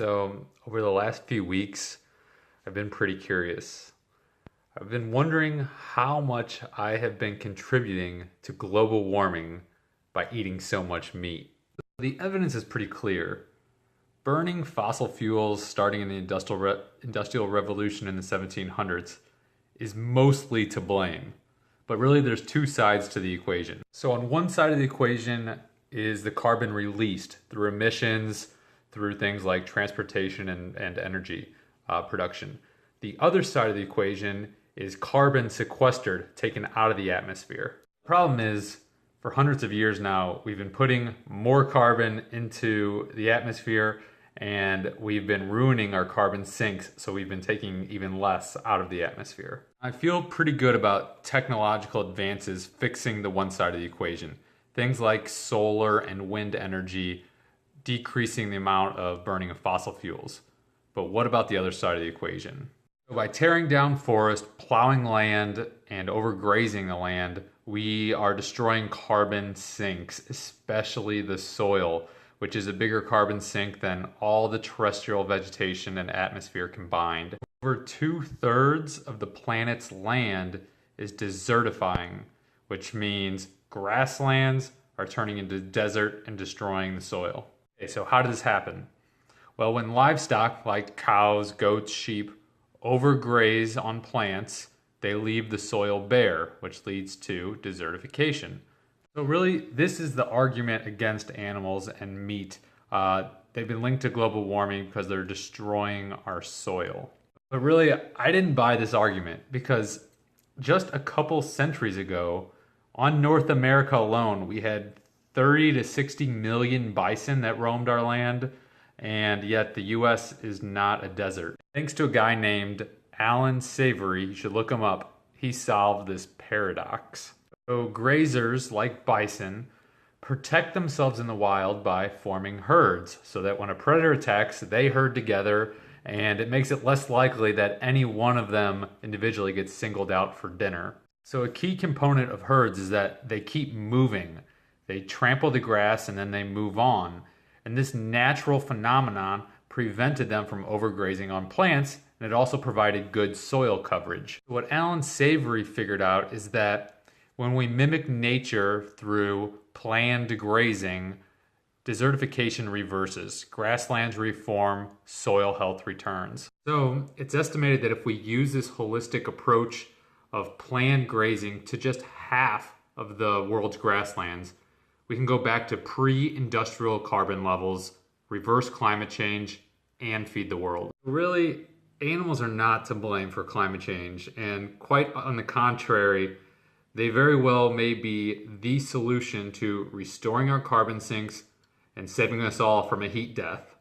So, over the last few weeks, I've been pretty curious. I've been wondering how much I have been contributing to global warming by eating so much meat. The evidence is pretty clear. Burning fossil fuels starting in the Industrial Revolution in the 1700s is mostly to blame. But really, there's two sides to the equation. So, on one side of the equation is the carbon released through emissions, through things like transportation and energy production. The other side of the equation is carbon sequestered, taken out of the atmosphere. The problem is, for hundreds of years now, we've been putting more carbon into the atmosphere and we've been ruining our carbon sinks, so we've been taking even less out of the atmosphere. I feel pretty good about technological advances fixing the one side of the equation. Things like solar and wind energy decreasing the amount of burning of fossil fuels. But what about the other side of the equation? So by tearing down forest, plowing land, and overgrazing the land, we are destroying carbon sinks, especially the soil, which is a bigger carbon sink than all the terrestrial vegetation and atmosphere combined. Over 2/3 of the planet's land is desertifying, which means grasslands are turning into desert and destroying the soil. Okay, so how did this happen? Well, when livestock like cows, goats, sheep overgraze on plants, they leave the soil bare, which leads to desertification. So really, this is the argument against animals and meat. They've been linked to global warming because they're destroying our soil. But really, I didn't buy this argument because just a couple centuries ago, on North America alone, we had 30 to 60 million bison that roamed our land, and yet the US is not a desert. Thanks to a guy named Alan Savory, you should look him up, he solved this paradox. So grazers, like bison, protect themselves in the wild by forming herds, so that when a predator attacks, they herd together, and it makes it less likely that any one of them individually gets singled out for dinner. So a key component of herds is that they keep moving. They trample the grass and then they move on. And this natural phenomenon prevented them from overgrazing on plants, and it also provided good soil coverage. What Alan Savory figured out is that when we mimic nature through planned grazing, desertification reverses, grasslands reform, soil health returns. So it's estimated that if we use this holistic approach of planned grazing to just half of the world's grasslands, we can go back to pre-industrial carbon levels, reverse climate change, and feed the world. Really, animals are not to blame for climate change, and quite on the contrary, they very well may be the solution to restoring our carbon sinks and saving us all from a heat death.